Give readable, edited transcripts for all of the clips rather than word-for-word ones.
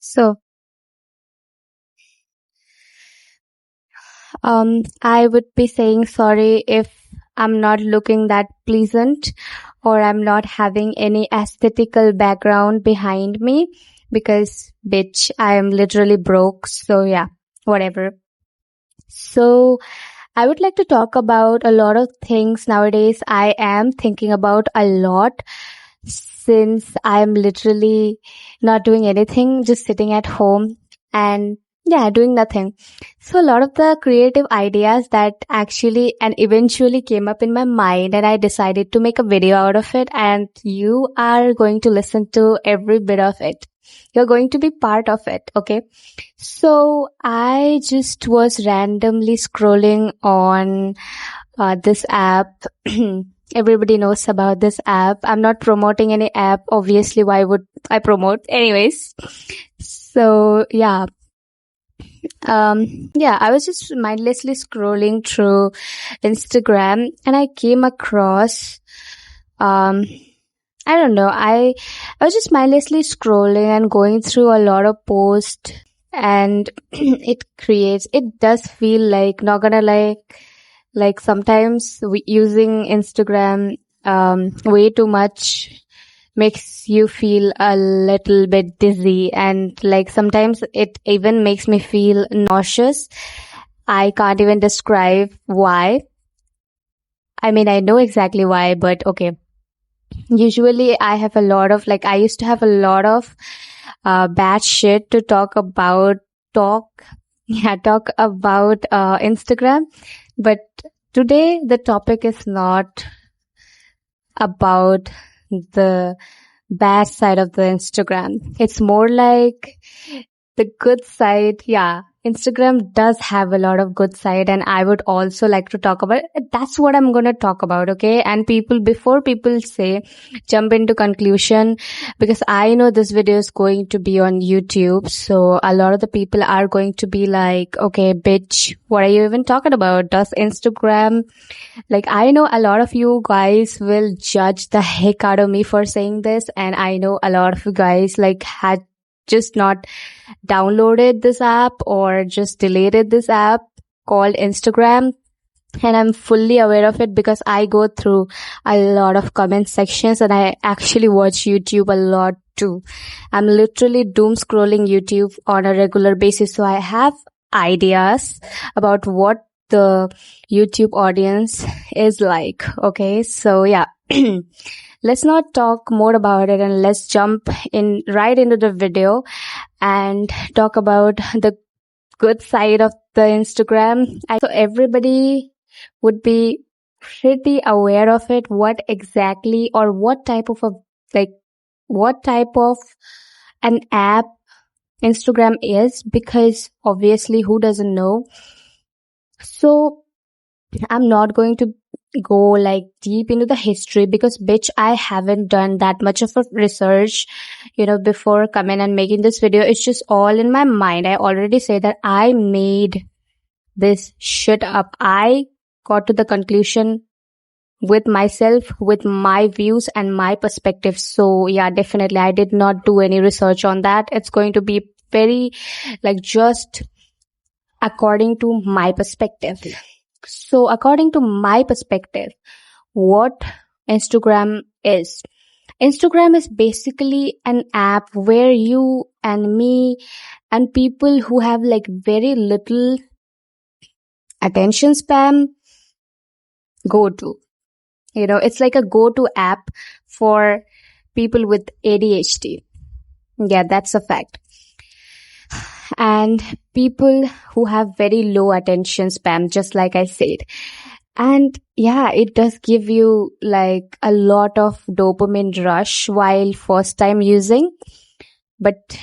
So, I would be saying sorry if I'm not looking that pleasant or I'm not having any aesthetical background behind me because, bitch, I am literally broke. So, yeah, whatever. So, I would like to talk about a lot of things nowadays. I am thinking about a lot since I am literally not doing anything, just sitting at home and yeah, doing nothing. So a lot of the creative ideas that actually and eventually came up in my mind and I decided to make a video out of it and you are going to listen to every bit of it. You're going to be part of it, okay? So I just was randomly scrolling on this app. Everybody knows about this app. I'm not promoting any app. Obviously, why would I promote? Anyways. So yeah, I was just mindlessly scrolling through Instagram and I came across, I don't know, I was just mindlessly scrolling and going through a lot of posts and it does feel like, not gonna like sometimes using Instagram way too much makes you feel a little bit dizzy and like sometimes it even makes me feel nauseous. I can't even describe why. I mean, I know exactly why, but okay. Usually I have a lot of I used to have a lot of bad shit to talk about Instagram, but today the topic is not about the bad side of the Instagram. It's more like the good side. Yeah, Instagram does have a lot of good side and I would also like to talk about it. That's what I'm going to talk about. Okay. And before people say jump into conclusion, because I know this video is going to be on YouTube. So a lot of the people are going to be like, okay, bitch, what are you even talking about? Does Instagram, I know a lot of you guys will judge the heck out of me for saying this. And I know a lot of you guys had just not downloaded this app or just deleted this app called Instagram. And I'm fully aware of it because I go through a lot of comment sections and I actually watch YouTube a lot too. I'm literally doom scrolling YouTube on a regular basis. So I have ideas about what the YouTube audience is like. Okay. So yeah. Let's not talk more about it and let's jump right into the video and talk about the good side of the Instagram. So everybody would be pretty aware of it, what exactly or what type of an app Instagram is, because obviously who doesn't know. So I'm not going to go deep into the history because bitch, I haven't done that much of a research, before coming and making this video. It's just all in my mind. I already say that I made this shit up. I got to the conclusion with myself, with my views and my perspective. So yeah, definitely I did not do any research on that. It's going to be very just according to my perspective. So according to my perspective, what Instagram is. Instagram is basically an app where you and me and people who have very little attention span go to. It's like a go-to app for people with ADHD. Yeah, that's a fact. And people who have very low attention span, just like I said. And yeah, it does give you a lot of dopamine rush while first time using. But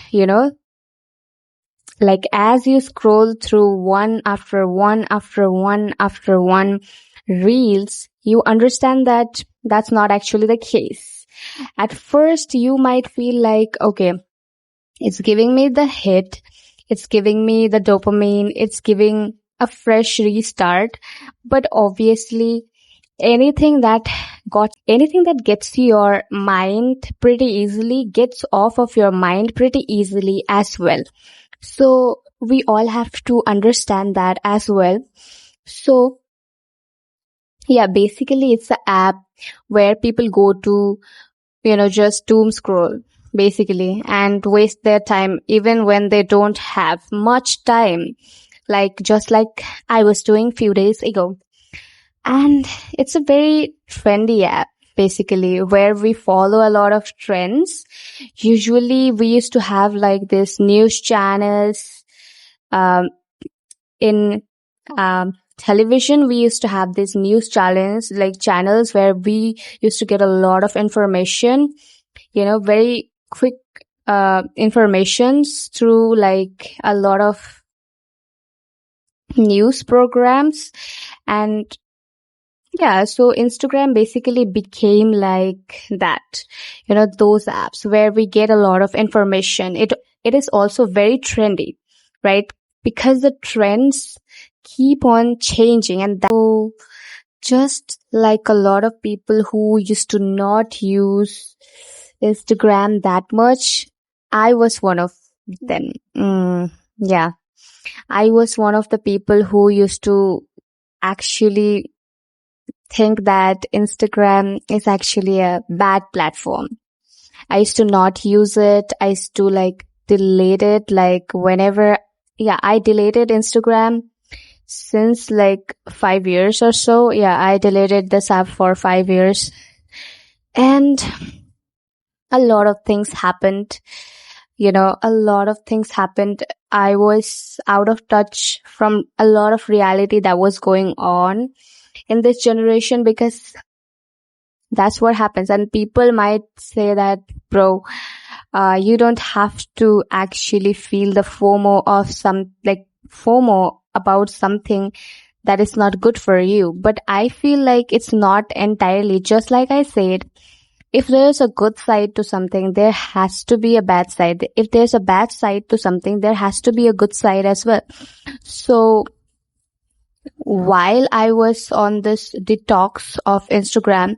as you scroll through one after one after one after one reels, you understand that that's not actually the case. At first, you might feel okay, it's giving me the hit. It's giving me the dopamine. It's giving a fresh restart. But obviously, anything that gets your mind pretty easily gets off of your mind pretty easily as well. So we all have to understand that as well. So yeah, basically it's an app where people go to, just doom scroll basically and waste their time even when they don't have much time. Just like I was doing few days ago. And it's a very trendy app basically where we follow a lot of trends. Usually we used to have like this news channels, in, television. We used to have these news channels where we used to get a lot of information, very quick, informations through like a lot of news programs. And yeah, so Instagram basically became like that, those apps where we get a lot of information. It is also very trendy, right? Because the trends keep on changing, and so just like a lot of people who used to not use Instagram that much, I was one of them. Yeah, I was one of the people who used to actually think that Instagram is actually a bad platform. I used to not use it. I used to like delete it whenever. Yeah, I deleted Instagram since like 5 years or so. Yeah, I deleted this app for 5 years. And a lot of things happened. A lot of things happened. I was out of touch from a lot of reality that was going on in this generation, because that's what happens. And people might say that, bro, you don't have to actually feel the FOMO about something that is not good for you. But I feel like it's not entirely. Just like I said, if there's a good side to something, there has to be a bad side. If there's a bad side to something, there has to be a good side as well. So while I was on this detox of Instagram,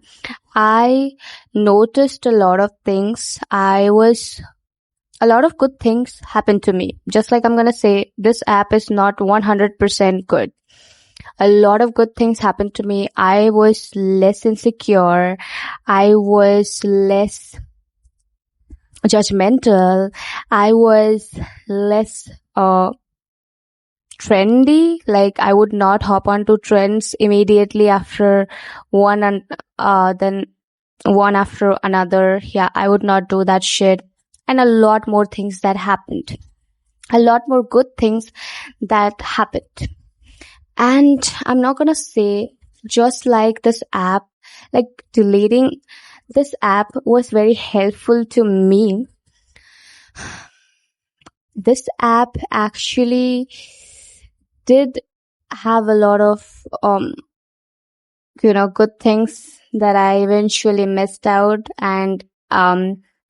I noticed a lot of things. A lot of good things happened to me. Just like I'm gonna say, this app is not 100% good. A lot of good things happened to me. I was less insecure. I was less judgmental. I was less, trendy. Like I would not hop onto trends immediately after one and then one after another. Yeah, I would not do that shit. And a lot more things that happened. A lot more good things that happened. And I'm not gonna say, just like this app, like deleting this app was very helpful to me. This app actually did have a lot of good things that I eventually missed out. And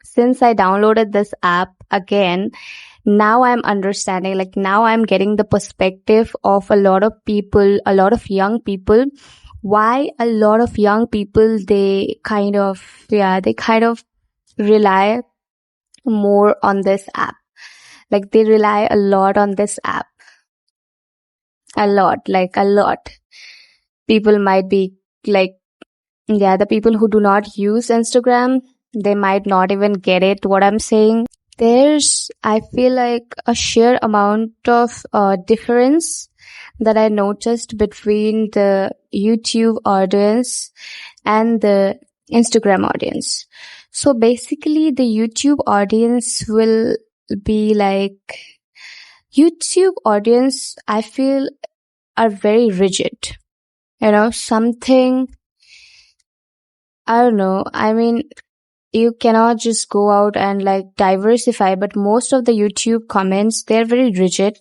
since I downloaded this app again, now I'm understanding, like now I'm getting the perspective of a lot of people, a lot of young people, why a lot of young people, they kind of rely more on this app. Like they rely a lot on this app. A lot. People might be like, yeah, the people who do not use Instagram, they might not even get it, what I'm saying. There's, I feel like, a sheer amount of difference that I noticed between the YouTube audience and the Instagram audience. So basically, the YouTube audience will be like, YouTube audience, I feel, are very rigid. Something, I don't know. I mean, you cannot just go out and like diversify, but most of the YouTube comments, they're very rigid.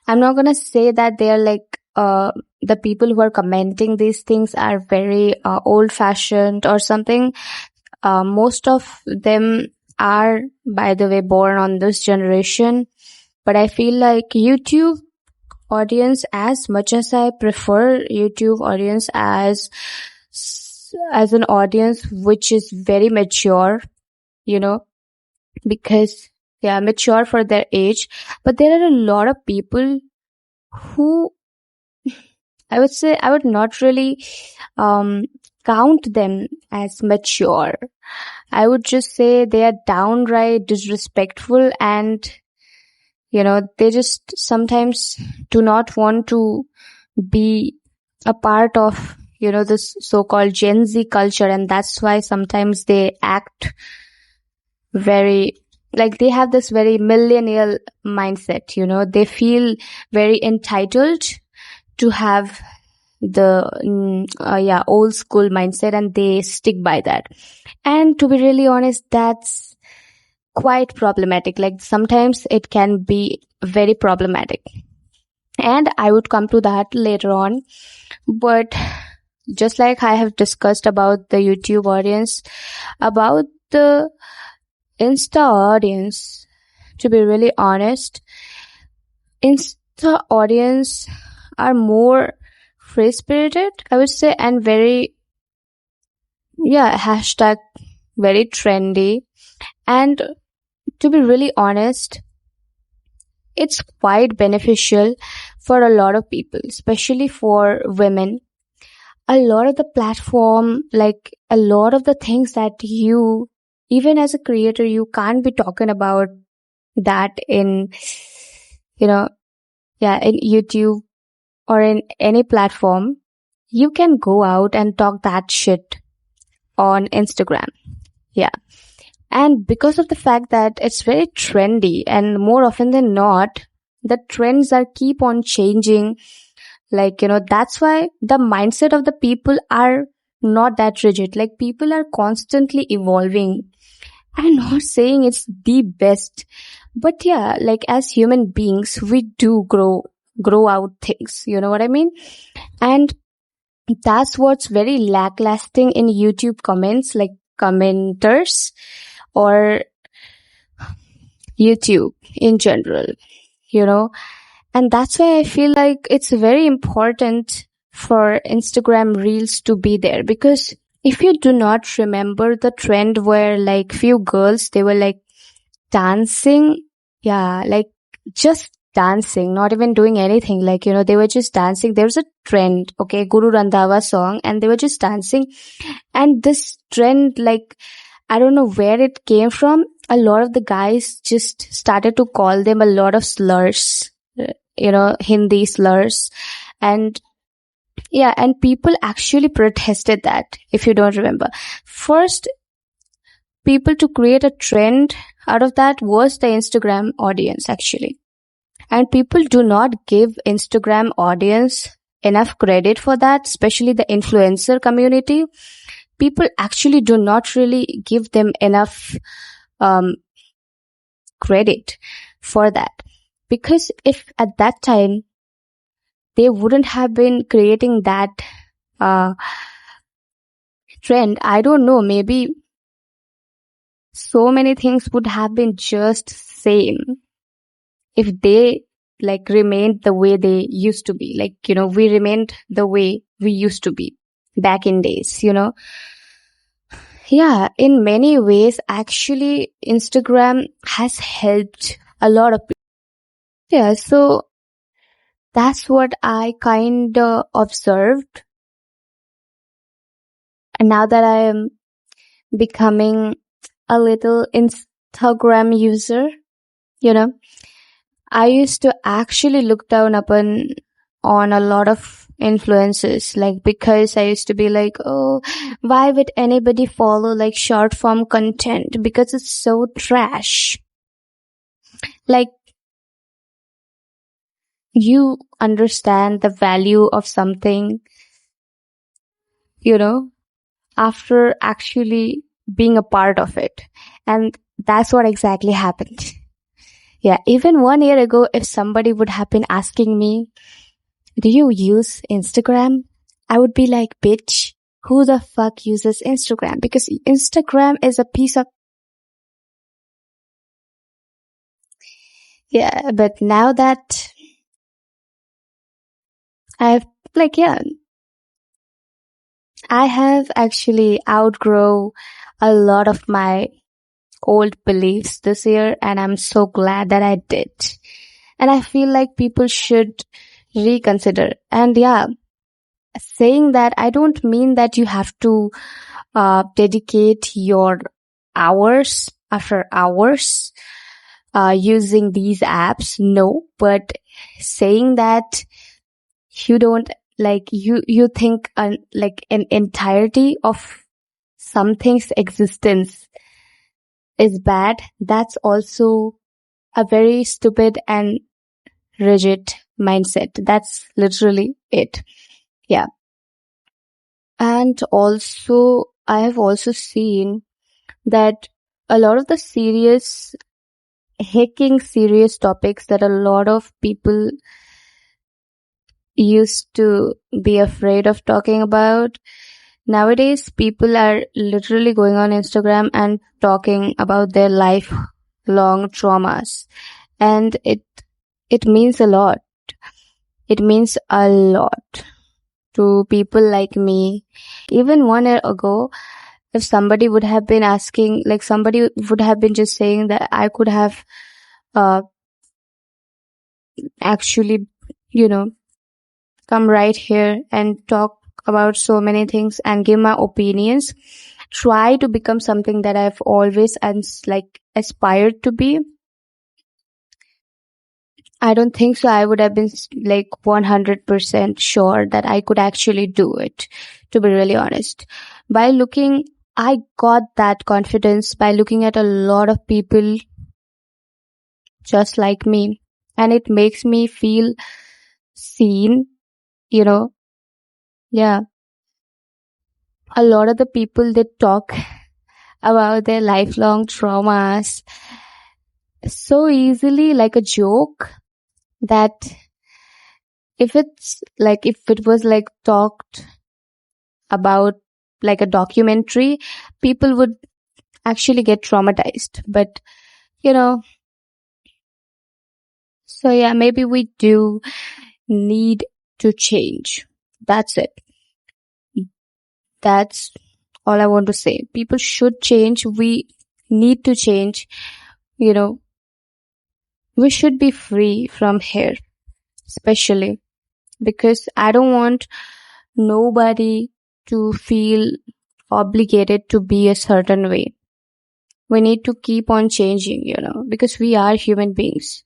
I'm not gonna say that they're like, the people who are commenting these things are very old fashioned or something. Most of them are, by the way, born on this generation. But I feel like YouTube audience, as much as I prefer YouTube audience as an audience which is very mature, you know, because they are mature for their age, but there are a lot of people who I would say I would not really um, count them as mature. I would just say they are downright disrespectful, and they just sometimes do not want to be a part of this so-called Gen Z culture, and that's why sometimes they act very like they have this very millennial mindset. They feel very entitled to have the old school mindset, and they stick by that. And to be really honest, that's quite problematic. Like sometimes it can be very problematic, and I would come to that later on. But just like I have discussed about the YouTube audience, about the Insta audience, to be really honest, Insta audience are more free spirited, I would say, and very hashtag very trendy. And to be really honest, it's quite beneficial for a lot of people, especially for women. A lot of the platform, like a lot of the things that you, even as a creator, you can't be talking about that in in YouTube or in any platform. You can go out and talk that shit on Instagram. Yeah. And because of the fact that it's very trendy, and more often than not, the trends are keep on changing. Like, that's why the mindset of the people are not that rigid. Like, people are constantly evolving. I'm not saying it's the best, but yeah, like as human beings, we do grow out things. You know what I mean? And that's what's very lacklusting in YouTube comments, like commenters or YouTube in general, and that's why I feel like it's very important for Instagram Reels to be there. Because if you do not remember the trend where like few girls, they were like dancing, like just dancing, not even doing anything, like they were just dancing. There was a trend, okay, Guru Randhawa song, and they were just dancing. And this trend, like, I don't know where it came from. A lot of the guys just started to call them a lot of slurs, Hindi slurs. And and people actually protested that, if you don't remember. First, people to create a trend out of that was the Instagram audience, actually. And people do not give Instagram audience enough credit for that, especially the influencer community. People actually do not really give them enough credit for that. Because if at that time they wouldn't have been creating that trend, I don't know, maybe so many things would have been just same if they like remained the way they used to be. Like, we remained the way we used to be back in days, Yeah, in many ways, actually, Instagram has helped a lot of people. Yeah, so that's what I kind of observed. And now that I am becoming a little Instagram user, I used to actually look down upon on a lot of influencers, like, because I used to be like, oh, why would anybody follow like short form content? Because it's so trash. Like, you understand the value of something, after actually being a part of it. And that's what exactly happened. Yeah, even 1 year ago, if somebody would have been asking me, do you use Instagram? I would be like, bitch, who the fuck uses Instagram? Because Instagram is a piece of... Yeah, but now that I've like yeah, I have actually outgrow a lot of my old beliefs this year, and I'm so glad that I did. And I feel like people should reconsider. And yeah, saying that, I don't mean that you have to dedicate your hours after hours using these apps. No, but saying that you don't you think like an entirety of something's existence is bad. That's also a very stupid and rigid mindset. That's literally it. Yeah. And also, I have also seen that a lot of the serious topics that a lot of people used to be afraid of talking about, nowadays people are literally going on Instagram and talking about their lifelong traumas. And it means a lot. It means a lot to people like me. Even 1 year ago, if somebody would have been asking, like somebody would have been just saying that I could have uh, actually, you know, come right here and talk about so many things and give my opinions, try to become something that I've always aspired to be. I don't think so. I would have been like 100% sure that I could actually do it, to be really honest. I got that confidence by looking at a lot of people just like me. And it makes me feel seen, you know. Yeah. A lot of the people that talk about their lifelong traumas so easily, like a joke, that if it was like talked about like a documentary, people would actually get traumatized. But, you know, so yeah, maybe we do need to change. That's it. That's all I want to say. People should change. We need to change. You know, we should be free from here, especially because I don't want nobody to feel obligated to be a certain way. We need to keep on changing, because we are human beings.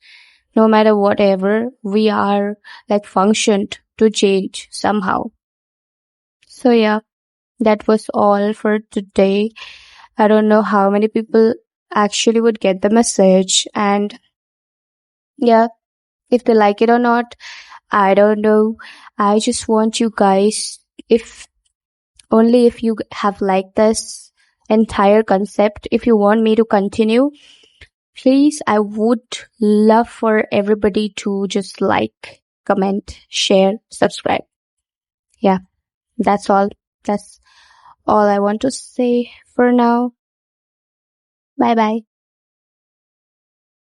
No matter whatever, we are like functioned to change somehow. So yeah, that was all for today. I don't know how many people actually would get the message, and yeah, if they like it or not, I don't know. I just want you guys, if only if you have liked this entire concept, if you want me to continue, please, I would love for everybody to just like, comment, share, subscribe. Yeah, that's all. That's all I want to say for now. Bye bye.